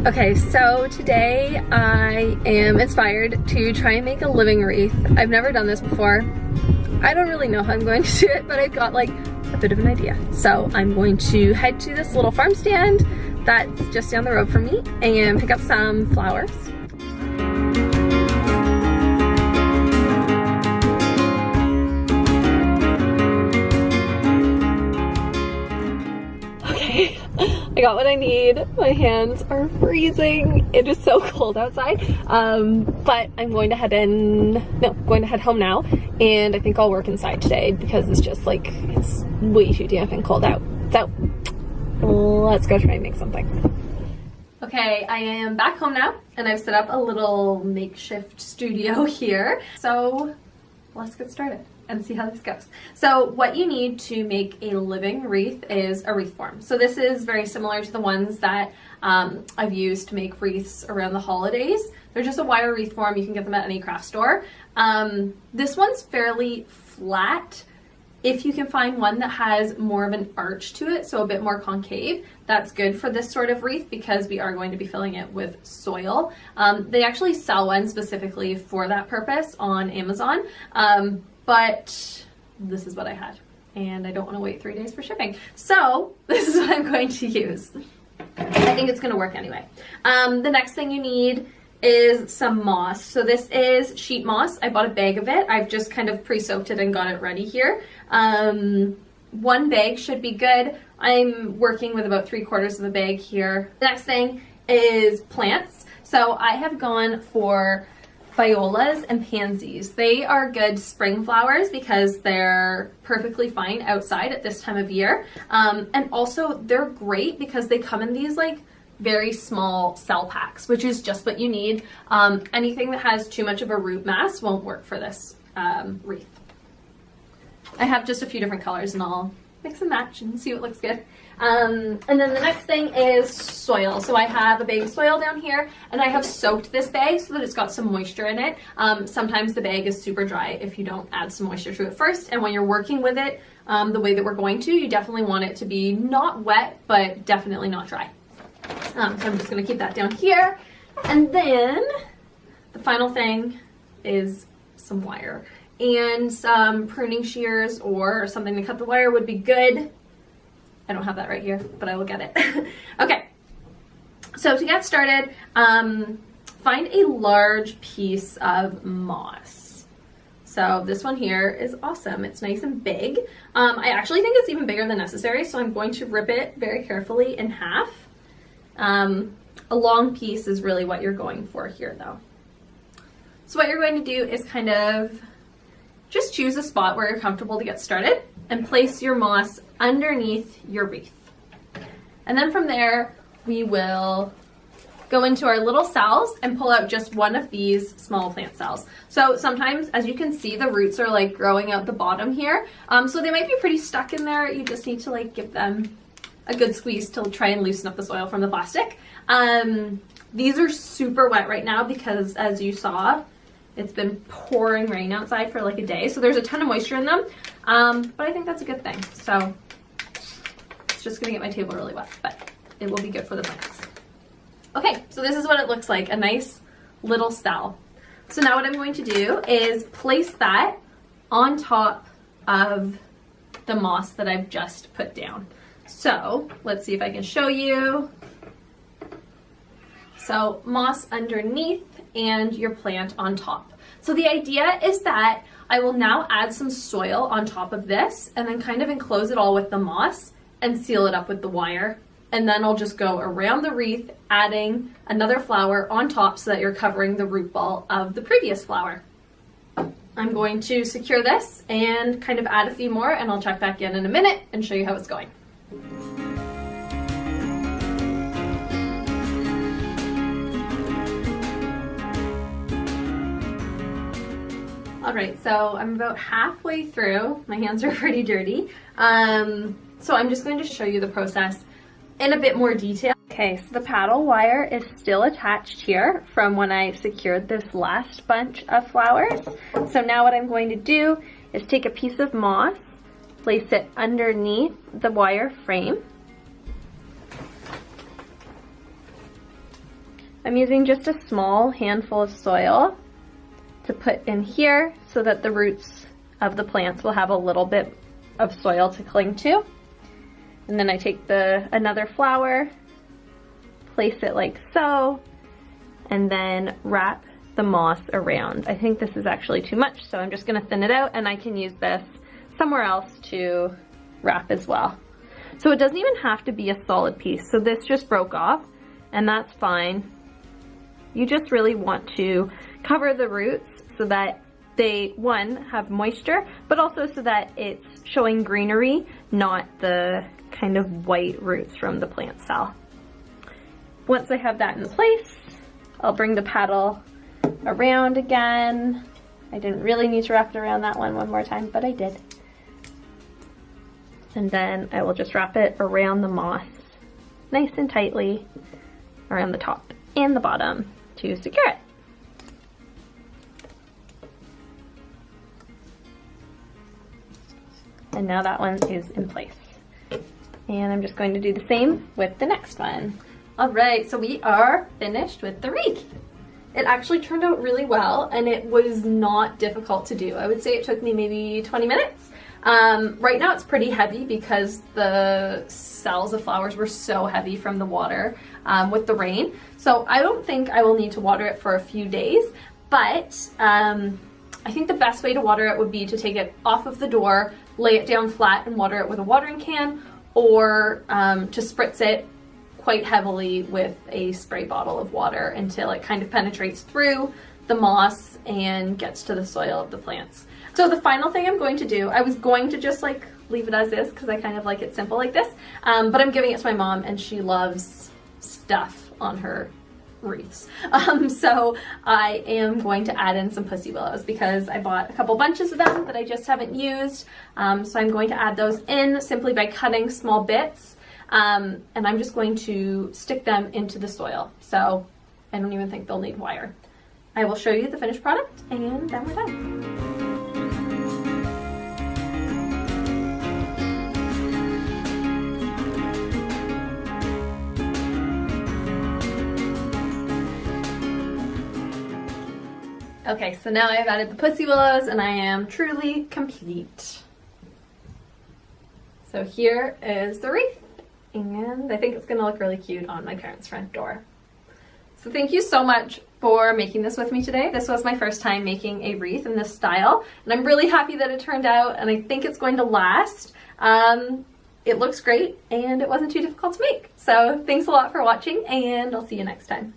Okay, so today I am inspired to try and make a living wreath. I've never done this before. I don't really know how I'm going to do it, but I've got like a bit of an idea. So I'm going to head to this little farm stand that's just down the road from me and pick up some flowers. Okay, I got what I need. My hands are freezing. It is so cold outside. But I'm going to head home now, and I think I'll work inside today because it's just like, it's way too damp and cold out. So let's go try and make something. Okay, I am back home now, and I've set up a little makeshift studio here. So let's get started and see how this goes. So what you need to make a living wreath is a wreath form. So this is very similar to the ones that I've used to make wreaths around the holidays. They're just a wire wreath form. You can get them at any craft store. This one's fairly flat. If you can find one that has more of an arch to it, so a bit more concave, that's good for this sort of wreath because we are going to be filling it with soil. They actually sell one specifically for that purpose on Amazon. But this is what I had, and I don't want to wait 3 days for shipping. So this is what I'm going to use. I think it's going to work anyway. The next thing you need is some moss. So this is sheet moss. I bought a bag of it. I've just kind of pre-soaked it and got it ready here. 1 bag should be good. I'm working with about 3/4 of a bag here. The next thing is plants. So I have gone for violas and pansies. They are good spring flowers because they're perfectly fine outside at this time of year. And also they're great because they come in these like very small cell packs, which is just what you need. Anything that has too much of a root mass won't work for this wreath. I have just a few different colors and I'll mix and match and see what looks good. And then the next thing is soil. So I have a bag of soil down here, and I have soaked this bag so that it's got some moisture in it. Sometimes the bag is super dry if you don't add some moisture to it first, and when you're working with it the way that we're going to, you definitely want it to be not wet, but definitely not dry. So I'm just going to keep that down here. And then the final thing is some wire. And some pruning shears or something to cut the wire would be good. I don't have that right here, but I will get it. Okay, so to get started, find a large piece of moss. So this one here is awesome. It's nice and big. I actually think it's even bigger than necessary, so I'm going to rip it very carefully in half. A long piece is really what you're going for here though. So what you're going to do is kind of just choose a spot where you're comfortable to get started and place your moss underneath your wreath. And then from there, we will go into our little cells and pull out just one of these small plant cells. So sometimes, as you can see, the roots are like growing out the bottom here. So they might be pretty stuck in there. You just need to like give them a good squeeze to try and loosen up the soil from the plastic. These are super wet right now because, as you saw, it's been pouring rain outside for like a day, so there's a ton of moisture in them, but I think that's a good thing. So it's just gonna get my table really wet, but it will be good for the plants. Okay, so this is what it looks like, a nice little cell. So now what I'm going to do is place that on top of the moss that I've just put down. So let's see if I can show you. So moss underneath and your plant on top. So the idea is that I will now add some soil on top of this and then kind of enclose it all with the moss and seal it up with the wire. And then I'll just go around the wreath, adding another flower on top so that you're covering the root ball of the previous flower. I'm going to secure this and kind of add a few more, and I'll check back in a minute and show you how it's going. All right, so I'm about halfway through. My hands are pretty dirty. So I'm just going to show you the process in a bit more detail. Okay, so the paddle wire is still attached here from when I secured this last bunch of flowers. So now what I'm going to do is take a piece of moss, place it underneath the wire frame, I'm using just a small handful of soil to put in here so that the roots of the plants will have a little bit of soil to cling to. And then I take another flower, place it like so, and then wrap the moss around. I think this is actually too much, so I'm just gonna thin it out, and I can use this somewhere else to wrap as well. So it doesn't even have to be a solid piece. So this just broke off, and that's fine. You just really want to cover the roots so that they, one, have moisture, but also so that it's showing greenery, not the kind of white roots from the plant cell. Once I have that in place, I'll bring the paddle around again. I didn't really need to wrap it around that one more time, but I did. And then I will just wrap it around the moss, nice and tightly, around the top and the bottom to secure it. And now that one is in place. And I'm just going to do the same with the next one. All right, so we are finished with the wreath. It actually turned out really well, and it was not difficult to do. I would say it took me maybe 20 minutes. Right now it's pretty heavy because the cells of flowers were so heavy from the water with the rain. So I don't think I will need to water it for a few days, but I think the best way to water it would be to take it off of the door, lay it down flat and water it with a watering can, or to spritz it quite heavily with a spray bottle of water until it kind of penetrates through the moss and gets to the soil of the plants. So the final thing I'm going to do, I was going to just like leave it as is because I kind of like it simple like this, but I'm giving it to my mom and she loves stuff on her wreaths. So I am going to add in some pussy willows because I bought a couple bunches of them that I just haven't used. So I'm going to add those in simply by cutting small bits, and I'm just going to stick them into the soil. So I don't even think they'll need wire. I will show you the finished product and then we're done. Okay, so now I've added the pussy willows and I am truly complete. So here is the wreath, and I think it's gonna look really cute on my parents' front door. So thank you so much for making this with me today. This was my first time making a wreath in this style, and I'm really happy that it turned out, and I think it's going to last. It looks great, and it wasn't too difficult to make. So thanks a lot for watching, and I'll see you next time.